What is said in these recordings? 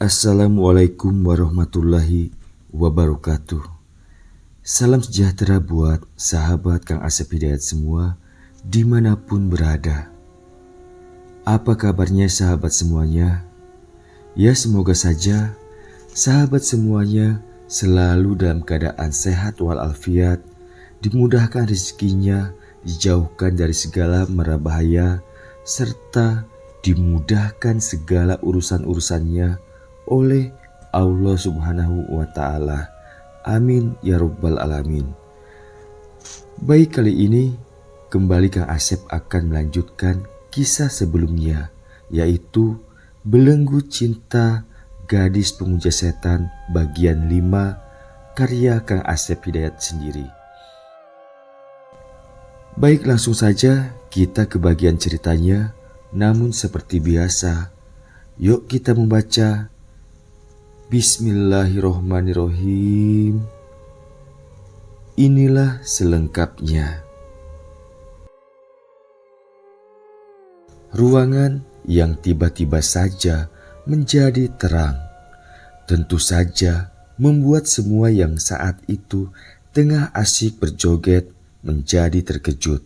Assalamualaikum warahmatullahi wabarakatuh. Salam sejahtera buat sahabat Kang Asep Hidayat semua dimanapun berada. Apa kabarnya sahabat semuanya? Ya, semoga saja sahabat semuanya selalu dalam keadaan sehat walafiat, dimudahkan rezekinya, dijauhkan dari segala mara bahaya, serta dimudahkan segala urusan-urusannya oleh Allah Subhanahu wa Ta'ala. Amin ya Rabbal Alamin. Baik, kali ini kembali Kang Asep akan melanjutkan kisah sebelumnya, yaitu Belenggu Cinta Gadis Pemuja Setan bagian 5 karya Kang Asep Hidayat sendiri. Baik, langsung saja kita ke bagian ceritanya. Namun seperti biasa, yuk kita membaca. Bismillahirrohmanirrohim. Inilah selengkapnya. Ruangan yang tiba-tiba saja menjadi terang, tentu saja membuat semua yang saat itu tengah asyik berjoget menjadi terkejut.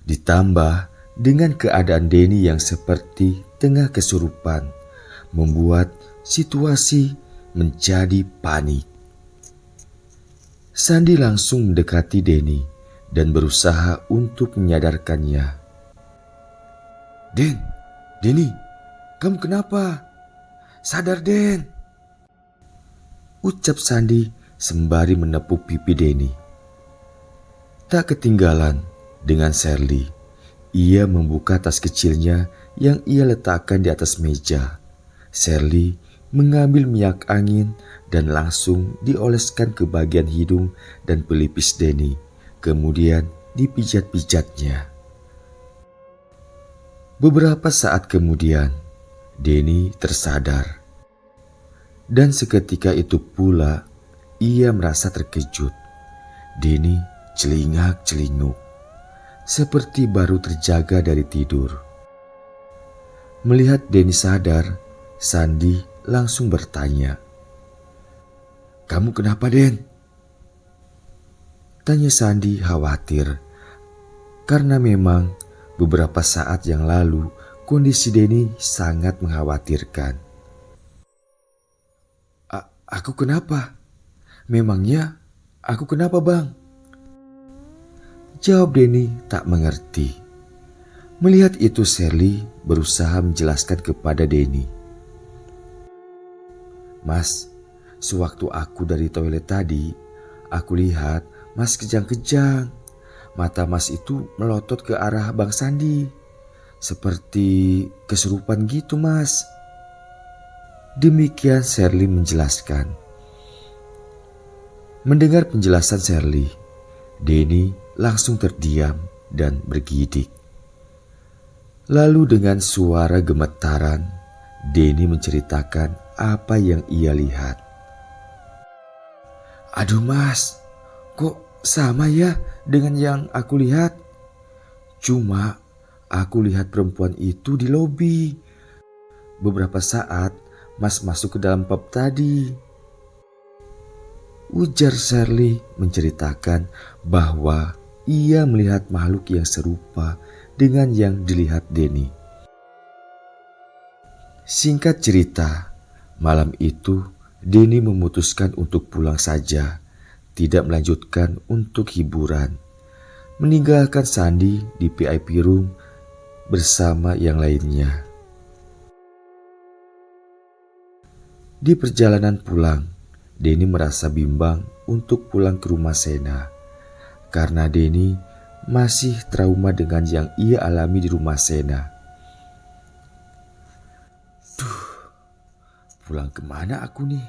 Ditambah dengan keadaan Denny yang seperti tengah kesurupan, membuat situasi menjadi panik. Sandi langsung mendekati Denny dan berusaha untuk menyadarkannya. Denny, kamu kenapa? Sadar, Den, ucap Sandi sembari menepuk pipi Denny. Tak ketinggalan dengan Sherly, ia membuka tas kecilnya yang ia letakkan di atas meja. Sherly mengambil minyak angin dan langsung dioleskan ke bagian hidung dan pelipis Denny, kemudian dipijat-pijatnya. Beberapa saat kemudian, Denny tersadar. Dan seketika itu pula, ia merasa terkejut. Denny celingak-celinguk, seperti baru terjaga dari tidur. Melihat Denny sadar, Sandi langsung bertanya, "Kamu kenapa, Den?" Tanya Sandi khawatir, karena memang beberapa saat yang lalu kondisi Denny sangat mengkhawatirkan. Aku kenapa? Memangnya aku kenapa, Bang?" Jawab Denny tak mengerti. Melihat itu, Sherly berusaha menjelaskan kepada Denny. "Mas, sewaktu aku dari toilet tadi, aku lihat Mas kejang-kejang. Mata Mas itu melotot ke arah Bang Sandi, seperti kesurupan gitu, Mas." Demikian Sherly menjelaskan. Mendengar penjelasan Sherly, Denny langsung terdiam dan bergidik. Lalu dengan suara gemetaran, Denny menceritakan apa yang ia lihat. "Aduh Mas, kok sama ya dengan yang aku lihat? Cuma aku lihat perempuan itu di lobi. Beberapa saat Mas masuk ke dalam pub tadi," ujar Sherly menceritakan bahwa ia melihat makhluk yang serupa dengan yang dilihat Denny. Singkat cerita, malam itu Denny memutuskan untuk pulang saja, tidak melanjutkan untuk hiburan, meninggalkan Sandi di VIP room bersama yang lainnya. Di perjalanan pulang, Denny merasa bimbang untuk pulang ke rumah Sena, karena Denny masih trauma dengan yang ia alami di rumah Sena. Pulang kemana aku nih?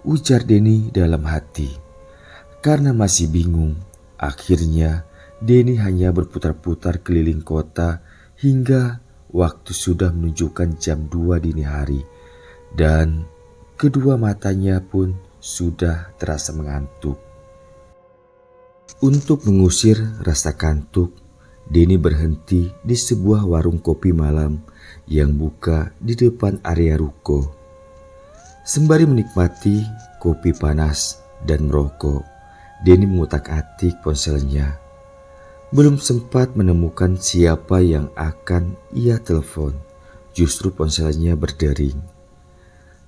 Ujar Denny dalam hati. Karena masih bingung, akhirnya Denny hanya berputar-putar keliling kota hingga waktu sudah menunjukkan jam 2 dini hari. Dan kedua matanya pun sudah terasa mengantuk. Untuk mengusir rasa kantuk, Denny berhenti di sebuah warung kopi malam yang buka di depan area ruko. Sembari menikmati kopi panas dan merokok, Denny mengutak-atik ponselnya. Belum sempat menemukan siapa yang akan ia telepon, justru ponselnya berdering.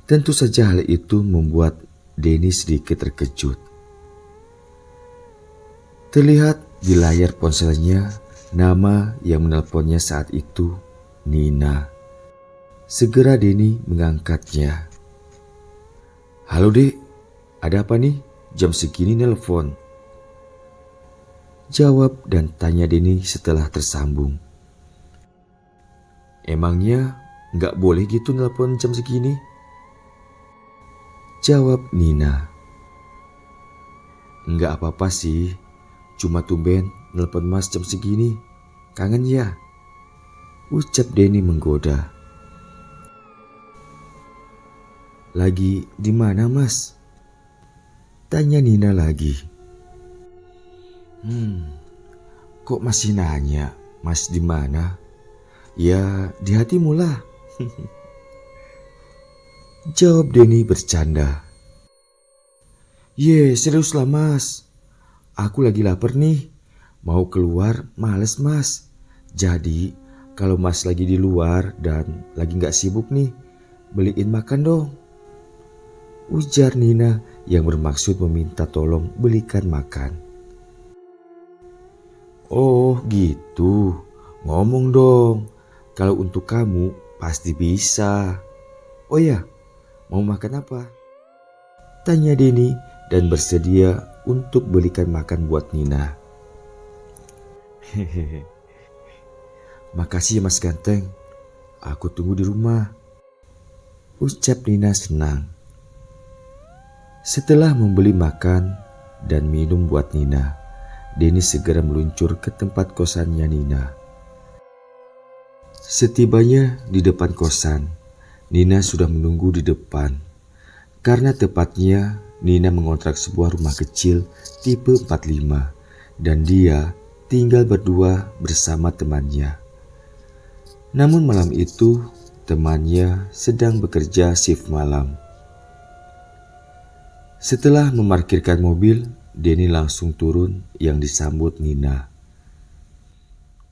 Tentu saja hal itu membuat Denny sedikit terkejut. Terlihat di layar ponselnya nama yang menelponnya saat itu, Nina. Segera Denny mengangkatnya. "Halo dek, ada apa nih? Jam segini nelpon?" Jawab dan tanya Denny setelah tersambung. "Emangnya nggak boleh gitu nelpon jam segini?" Jawab Nina. "Nggak apa-apa sih, cuma tumben nelpon mas jam segini. Kangen ya?" Ucap Denny menggoda. "Lagi di mana mas?" Tanya Nina lagi. Kok masih nanya mas di mana? Ya di hatimu lah." Jawab Denny bercanda. Serius lah mas. Aku lagi lapar nih. Mau keluar males mas. Jadi kalau mas lagi di luar dan lagi gak sibuk nih, beliin makan dong. Ujar Nina yang bermaksud meminta tolong belikan makan. "Oh gitu, ngomong dong. Kalau untuk kamu pasti bisa. Oh ya, mau makan apa?" Tanya Denny dan bersedia untuk belikan makan buat Nina. "Hehehe. Makasih ya mas ganteng. Aku tunggu di rumah." Ucap Nina senang. Setelah membeli makan dan minum buat Nina, Denny segera meluncur ke tempat kosannya Nina. Setibanya di depan kosan, Nina sudah menunggu di depan. Karena tepatnya Nina mengontrak sebuah rumah kecil tipe 45 dan dia tinggal berdua bersama temannya. Namun malam itu temannya sedang bekerja shift malam. Setelah memarkirkan mobil, Denny langsung turun yang disambut Nina.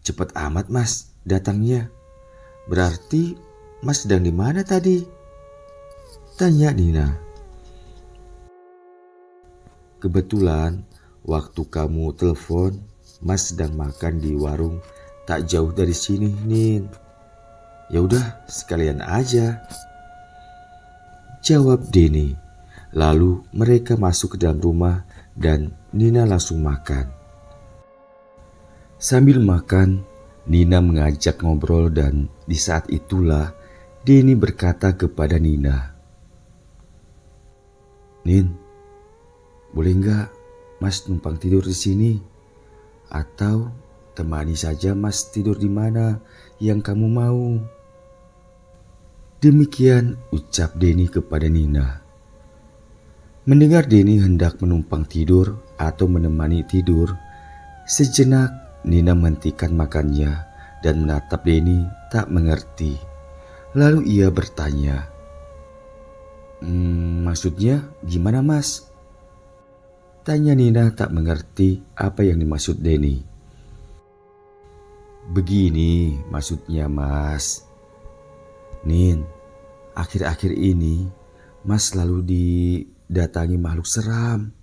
"Cepat amat mas datangnya. Berarti mas sedang di mana tadi?" Tanya Nina. "Kebetulan waktu kamu telepon, mas sedang makan di warung tak jauh dari sini, Nin. Ya udah sekalian aja." Jawab Denny. Lalu mereka masuk ke dalam rumah dan Nina langsung makan. Sambil makan, Nina mengajak ngobrol dan di saat itulah Denny berkata kepada Nina. "Nin, boleh nggak mas numpang tidur di sini? Atau temani saja mas tidur di mana yang kamu mau?" Demikian ucap Denny kepada Nina. Mendengar Denny hendak menumpang tidur atau menemani tidur, sejenak Nina menghentikan makannya dan menatap Denny tak mengerti. Lalu ia bertanya, "Maksudnya gimana mas?" Tanya Nina tak mengerti apa yang dimaksud Denny. "Begini maksudnya mas. Nin, akhir-akhir ini mas selalu didatangi makhluk seram.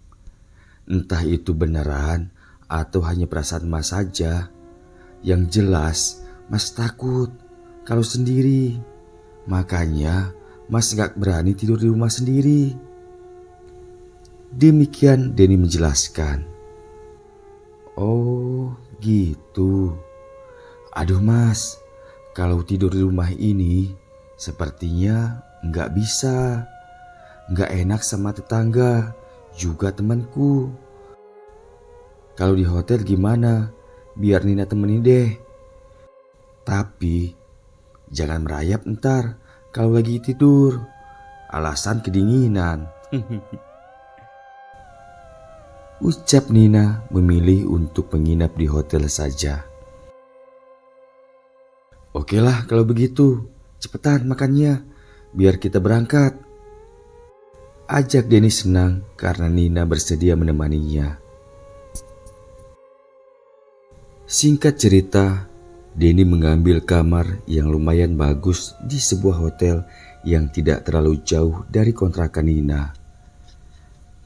Entah itu beneran atau hanya perasaan mas saja. Yang jelas mas takut kalau sendiri. Makanya mas gak berani tidur di rumah sendiri." Demikian Denny menjelaskan. "Oh gitu. Aduh mas, kalau tidur di rumah ini sepertinya nggak bisa. Nggak enak sama tetangga, juga temanku. Kalau di hotel gimana? Biar Nina temenin deh. Tapi jangan merayap ntar kalau lagi tidur. Alasan kedinginan." Ucap Nina memilih untuk menginap di hotel saja. Oke lah kalau begitu, cepetan makannya, biar kita berangkat. Ajak Denny senang karena Nina bersedia menemaninya. Singkat cerita, Denny mengambil kamar yang lumayan bagus di sebuah hotel yang tidak terlalu jauh dari kontrakan Nina.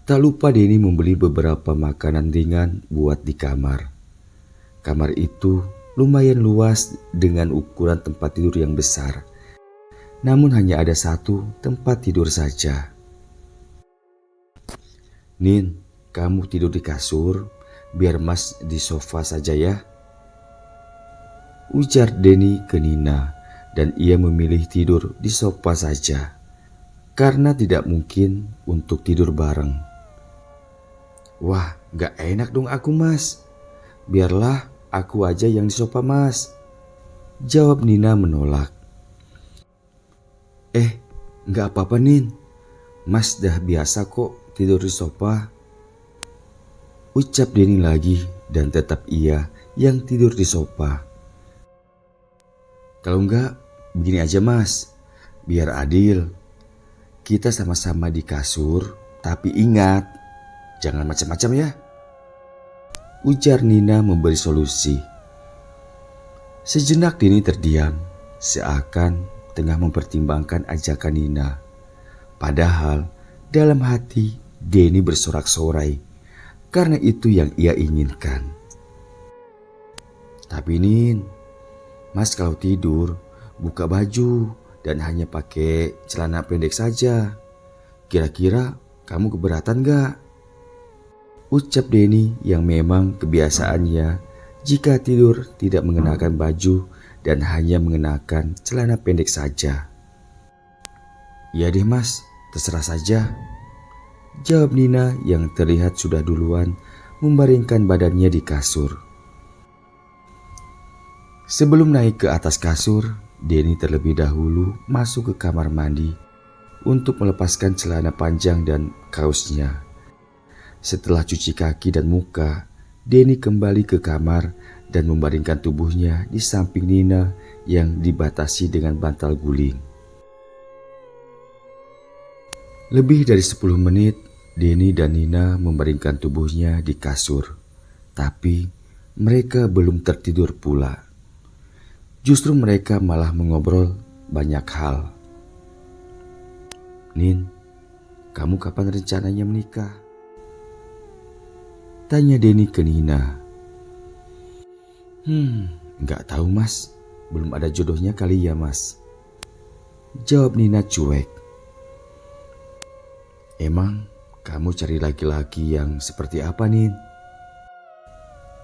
Tak lupa Denny membeli beberapa makanan ringan buat di kamar. Kamar itu lumayan luas dengan ukuran tempat tidur yang besar. Namun hanya ada satu tempat tidur saja. Nin, kamu tidur di kasur, biar Mas di sofa saja ya. Ujar Denny ke Nina, dan ia memilih tidur di sofa saja. Karena tidak mungkin untuk tidur bareng. Wah, gak enak dong aku Mas. Biarlah aku aja yang di sofa Mas. Jawab Nina menolak. Gak apa-apa Nin. Mas dah biasa kok tidur di sofa. Ucap Denny lagi dan tetap ia yang tidur di sofa. Kalau enggak, begini aja Mas. Biar adil. Kita sama-sama di kasur, tapi ingat, jangan macam-macam ya. Ujar Nina memberi solusi. Sejenak Denny terdiam, seakan tengah mempertimbangkan ajakan Nina. Padahal dalam hati Denny bersorak-sorai karena itu yang ia inginkan. Tapi Nin, Mas kalau tidur buka baju dan hanya pakai celana pendek saja. Kira-kira kamu keberatan gak? Ucap Denny yang memang kebiasaannya jika tidur tidak mengenakan baju dan hanya mengenakan celana pendek saja. Ya deh Mas, terserah saja. Jawab Nina yang terlihat sudah duluan membaringkan badannya di kasur. Sebelum naik ke atas kasur, Denny terlebih dahulu masuk ke kamar mandi untuk melepaskan celana panjang dan kaosnya. Setelah cuci kaki dan muka, Denny kembali ke kamar dan membaringkan tubuhnya di samping Nina yang dibatasi dengan bantal guling. Lebih dari 10 menit, Denny dan Nina membaringkan tubuhnya di kasur. Tapi mereka belum tertidur pula. Justru mereka malah mengobrol banyak hal. Nin, kamu kapan rencananya menikah? Tanya Denny ke Nina. Nggak tahu Mas, belum ada jodohnya kali ya Mas. Jawab Nina cuek. Emang kamu cari laki-laki yang seperti apa Nin?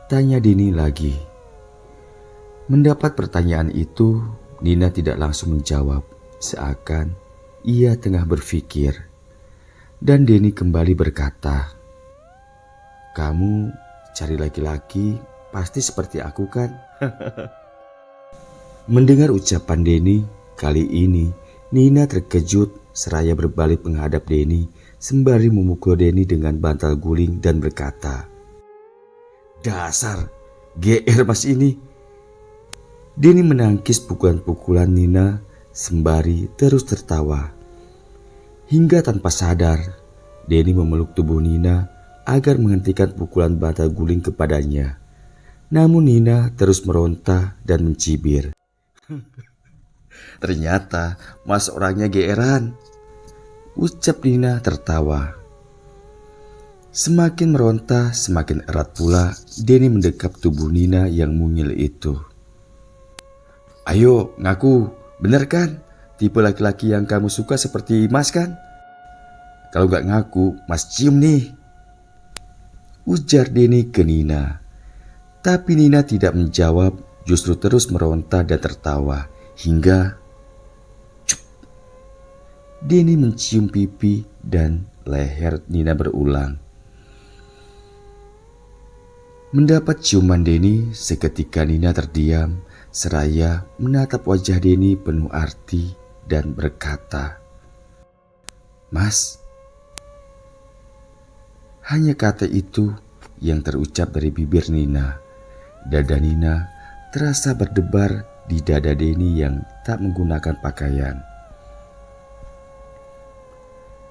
Tanya Denny lagi. Mendapat pertanyaan itu, Nina tidak langsung menjawab, seakan ia tengah berpikir. Dan Denny kembali berkata, kamu cari laki-laki pasti seperti aku kan? Mendengar ucapan Denny, kali ini Nina terkejut seraya berbalik menghadap Denny sembari memukul Denny dengan bantal guling dan berkata, dasar GR Mas ini. Denny menangkis pukulan-pukulan Nina sembari terus tertawa. Hingga tanpa sadar, Denny memeluk tubuh Nina agar menghentikan pukulan bantal guling kepadanya. Namun Nina terus meronta dan mencibir. Ternyata Mas orangnya geeran, ucap Nina tertawa. Semakin meronta, semakin erat pula Denny mendekap tubuh Nina yang mungil itu. Ayo ngaku, bener kan? Tipe laki-laki yang kamu suka seperti Mas kan? Kalau gak ngaku, Mas cium nih. Ujar Denny ke Nina. Tapi Nina tidak menjawab, justru terus meronta dan tertawa. Hingga cup, Denny mencium pipi dan leher Nina berulang. Mendapat ciuman Denny, seketika Nina terdiam seraya menatap wajah Denny penuh arti dan berkata, Mas. Hanya kata itu yang terucap dari bibir Nina. Dada Nina terasa berdebar di dada Denny yang tak menggunakan pakaian.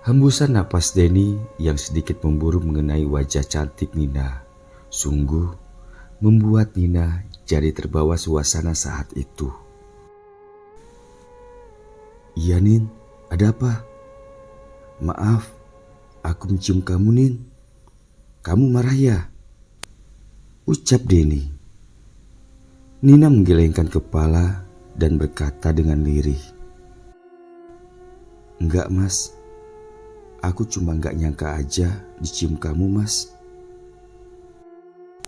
Hembusan napas Denny yang sedikit memburu mengenai wajah cantik Nina sungguh membuat Nina jadi terbawa suasana saat itu. "Iya Nin, ada apa? Maaf, aku mencium kamu Nin. Kamu marah ya?" ucap Denny. Nina menggelengkan kepala dan berkata dengan lirih, "Enggak mas, aku cuma gak nyangka aja dicium kamu mas,"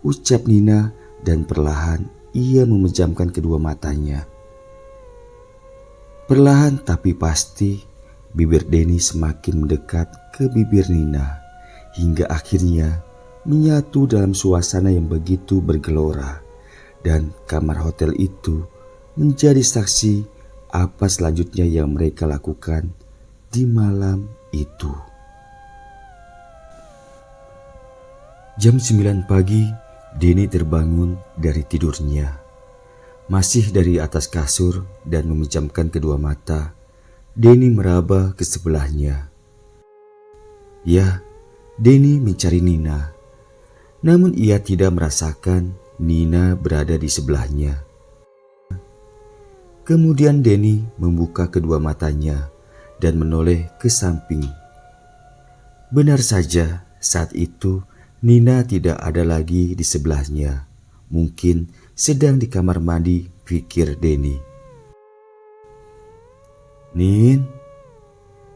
ucap Nina dan perlahan ia memejamkan kedua matanya. Perlahan tapi pasti bibir Denny semakin mendekat ke bibir Nina hingga akhirnya menyatu dalam suasana yang begitu bergelora, dan kamar hotel itu menjadi saksi apa selanjutnya yang mereka lakukan di malam itu. Jam 9 pagi, Denny terbangun dari tidurnya. Masih dari atas kasur dan memejamkan kedua mata, Denny meraba ke sebelahnya. Ya, Denny mencari Nina. Namun ia tidak merasakan Nina berada di sebelahnya. Kemudian Denny membuka kedua matanya dan menoleh ke samping. Benar saja, saat itu Nina tidak ada lagi di sebelahnya. Mungkin sedang di kamar mandi, pikir Denny.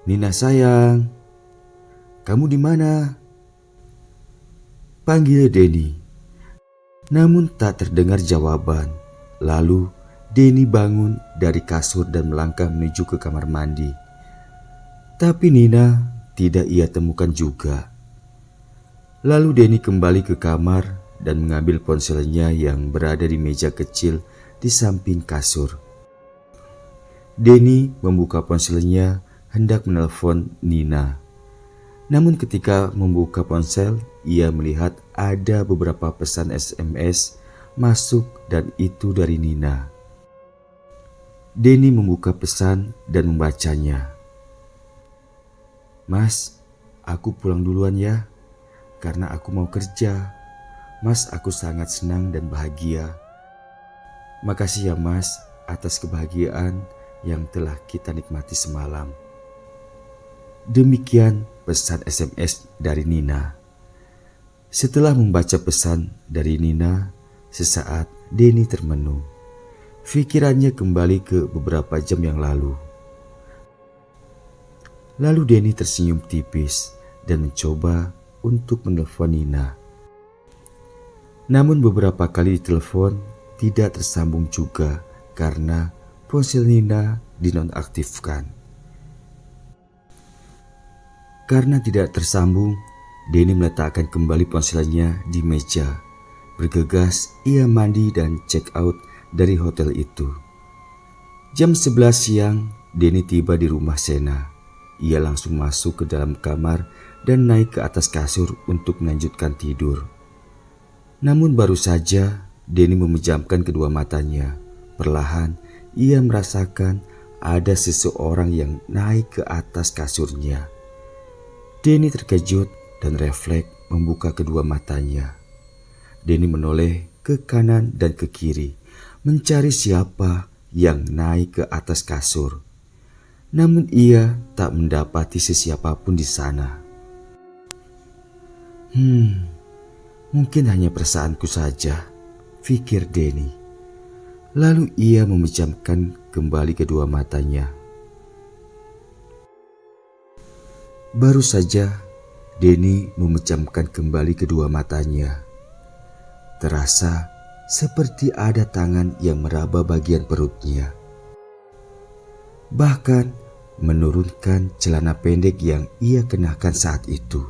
Nina sayang, kamu di mana?" panggil Denny. Namun tak terdengar jawaban. Lalu Denny bangun dari kasur dan melangkah menuju ke kamar mandi. Tapi Nina tidak ia temukan juga. Lalu Denny kembali ke kamar dan mengambil ponselnya yang berada di meja kecil di samping kasur. Denny membuka ponselnya hendak menelpon Nina. Namun ketika membuka ponsel, ia melihat ada beberapa pesan SMS masuk dan itu dari Nina. Denny membuka pesan dan membacanya. "Mas, aku pulang duluan ya. Karena aku mau kerja. Mas, aku sangat senang dan bahagia. Makasih ya mas atas kebahagiaan yang telah kita nikmati semalam." Demikian pesan SMS dari Nina. Setelah membaca pesan dari Nina, sesaat Denny termenung. Pikirannya kembali ke beberapa jam yang lalu. Lalu Denny tersenyum tipis dan mencoba untuk menelpon Nina. Namun beberapa kali ditelepon tidak tersambung juga karena ponsel Nina dinonaktifkan. Karena tidak tersambung, Denny meletakkan kembali ponselnya di meja. Bergegas ia mandi dan check out dari hotel itu. Jam 11 siang, Denny tiba di rumah Sena. Ia langsung masuk ke dalam kamar dan naik ke atas kasur untuk melanjutkan tidur. Namun baru saja Denny memejamkan kedua matanya. Perlahan ia merasakan ada seseorang yang naik ke atas kasurnya. Denny terkejut dan refleks membuka kedua matanya. Denny menoleh ke kanan dan ke kiri, mencari siapa yang naik ke atas kasur. Namun ia tak mendapati sesiapapun di sana. Mungkin hanya perasaanku saja, pikir Denny. Lalu ia memejamkan kembali kedua matanya. Baru saja Denny memejamkan kembali kedua matanya. Terasa seperti ada tangan yang meraba bagian perutnya. Bahkan menurunkan celana pendek yang ia kenakan saat itu.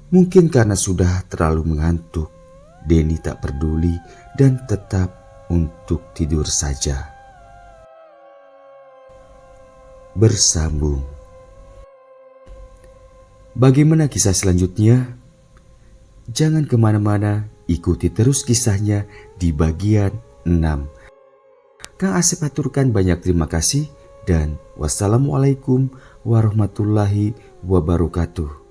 Mungkin karena sudah terlalu mengantuk, Denny tak peduli dan tetap untuk tidur saja. Bersambung. Bagaimana kisah selanjutnya? Jangan kemana-mana, ikuti terus kisahnya di bagian 6. Kang Asep aturkan banyak terima kasih dan wassalamualaikum warahmatullahi wabarakatuh.